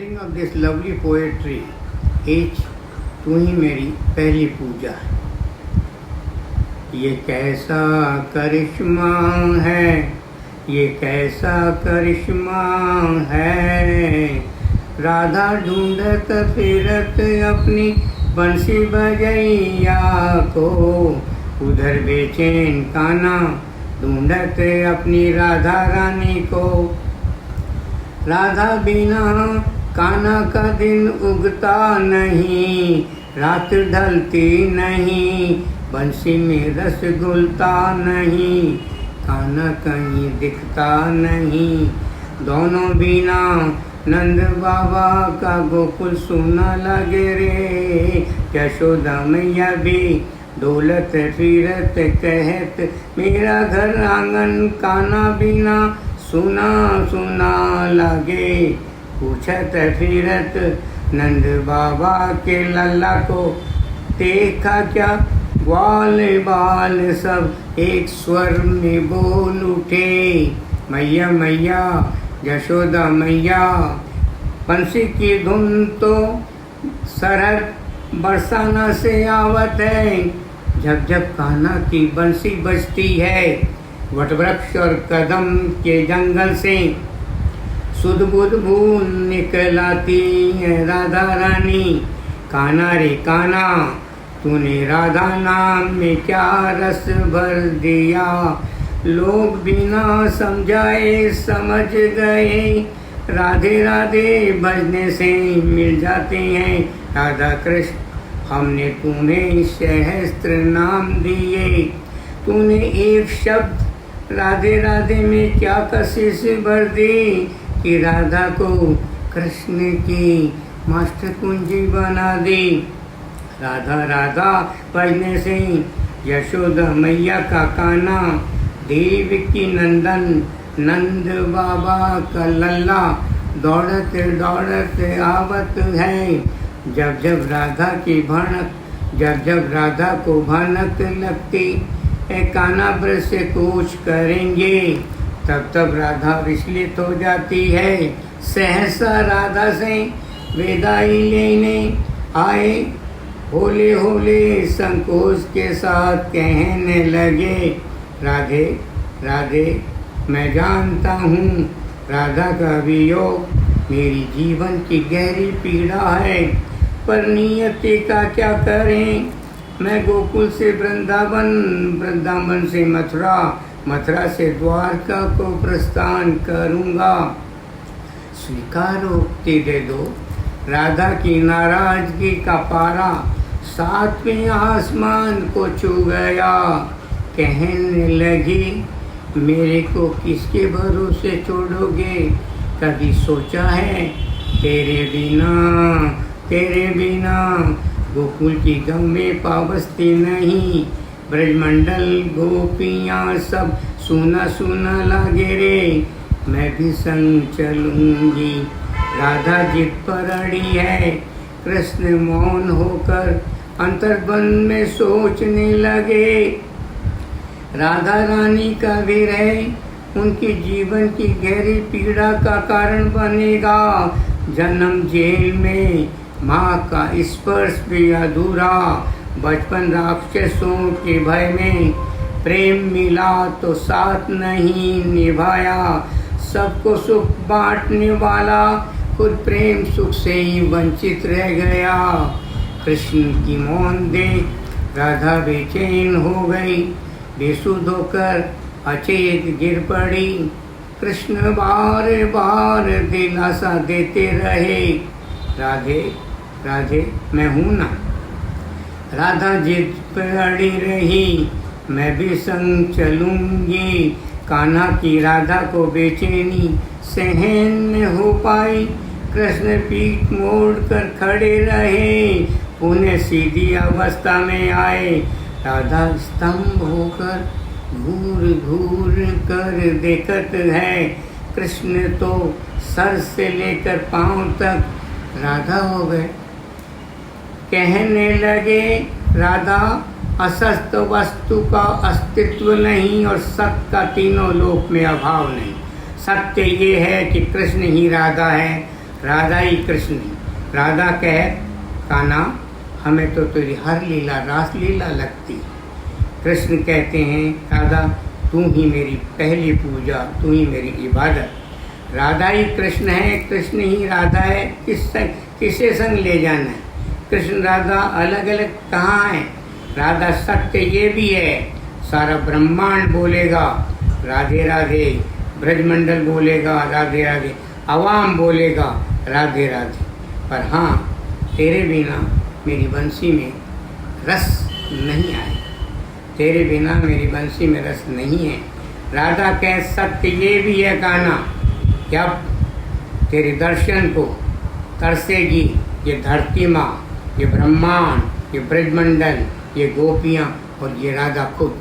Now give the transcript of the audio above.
reading of this lovely poetry, H, तू ही मेरी पहली पूजा। ये कैसा करिश्मा है, ये कैसा करिश्मा है, राधा ढूंढत फिरत अपनी बंसी बजैया को, उधर बेचैन कान्हा ढूंढत अपनी राधा रानी को। राधा बिना कान्हा का दिन उगता नहीं, रात ढलती नहीं, बंसी में रस घुलता नहीं, कान्हा कहीं दिखता नहीं। दोनों बिना नंद बाबा का गोकुल सुना लगे रे, यशोदा मैया भी डोलत फिरत कहत मेरा घर आंगन, कान्हा बिना सुना सुना लागे। पूछत फिरत नंद बाबा के लल्ला को, देखा क्या ग्वाल बाल सब एक स्वर में बोल उठे, मैया मैया यशोदा मैया। बंसी की धुन तो सरहद बरसाना से आवत है, जब जब कान्हा की बंसी बजती है, वटवृक्ष और कदम के जंगल से सुध बुध भूल निकलाती है राधा रानी। कान्हा रे कान्हा तूने राधा नाम में क्या रस भर दिया, लोग बिना समझाए समझ गए, राधे राधे भजने से मिल जाते हैं राधा कृष्ण। हमने तुम्हें सहस्त्र नाम दिए, तूने एक शब्द राधे राधे में क्या कशिश भर दी, कि राधा को कृष्ण की मास्टर कुंजी बना दी। राधा राधा भजने से यशोदा मैया का कान्हा, देव की नंदन नंद बाबा का लल्ला, दौड़त दौड़त आवत है। जब जब राधा की भनक, जब जब राधा को भनक लगती है, कान्हा ब्रज से कूच करेंगे, तब तब राधा विचलित हो जाती है। सहसा राधा से विदाई लेने आए, होले होले संकोच के साथ कहने लगे, राधे राधे मैं जानता हूँ राधा का वियोग मेरी जीवन की गहरी पीड़ा है, पर नियति का क्या करें। मैं गोकुल से वृंदावन, वृंदावन से मथुरा, मथुरा से द्वारका को प्रस्थान करूँगा। स्वीकारोक्ति दे दो। राधा की नाराजगी का पारा सातवें आसमान को छू गया। कहने लगी, मेरे को किसके भरोसे छोड़ोगे, कभी सोचा है तेरे बिना गोकुल की गम में पावस्ती नहीं, ब्रजमंडल गोपियाँ सब सुना सुना लागे रे, मैं भी संग चलूँगी। राधा जिद पर अड़ी है, कृष्ण मौन होकर अंतर्बंध में सोचने लगे। राधा रानी का विरह उनकी जीवन की गहरी पीड़ा का कारण बनेगा। जन्म जेल में, माँ का स्पर्श भी अधूरा, बचपन राक्षसों के भय में, प्रेम मिला तो साथ नहीं निभाया, सबको सुख बांटने वाला खुद प्रेम सुख से ही वंचित रह गया। कृष्ण की मौन देख राधा बेचैन हो गई, बेसुध होकर अचेत गिर पड़ी। कृष्ण बार बार दिलासा देते रहे, राधे राधे मैं हूँ ना। राधा जिद पर अड़ी रही, मैं भी संग चलूँगी। कान्हा की राधा को बेचैनी सहन न हो पाई, कृष्ण पीठ मोड़ कर खड़े रहे, पुनः सीधी अवस्था में आए। राधा स्तंभ होकर घूर घूर कर देखत है, कृष्ण तो सर से लेकर पांव तक राधा हो गए। कहने लगे, राधा असस्त वस्तु का अस्तित्व नहीं और सत्य का तीनों लोक में अभाव नहीं। सत्य ये है कि कृष्ण ही राधा है, राधा ही कृष्ण ही। राधा कहे कान्हा हमें तो तेरी हर लीला रास लीला लगती। कृष्ण कहते हैं राधा तू ही मेरी पहली पूजा, तू ही मेरी इबादत। राधा ही कृष्ण है, कृष्ण ही राधा है, किसे संग ले जाना है। कृष्ण राधा अलग अलग कहाँ है? राधा सत्य ये भी है, सारा ब्रह्मांड बोलेगा राधे राधे, ब्रजमंडल बोलेगा राधे राधे, अवाम बोलेगा राधे राधे। पर हाँ, तेरे बिना मेरी बंसी में रस नहीं आए, तेरे बिना मेरी बंसी में रस नहीं है। राधा कह सत्य ये भी है कान्हा, जब तेरे दर्शन को तरसेगी ये धरती माँ, ये ब्रह्मांड, ये ब्रजमंडल, ये गोपियाँ और ये राधा खुद।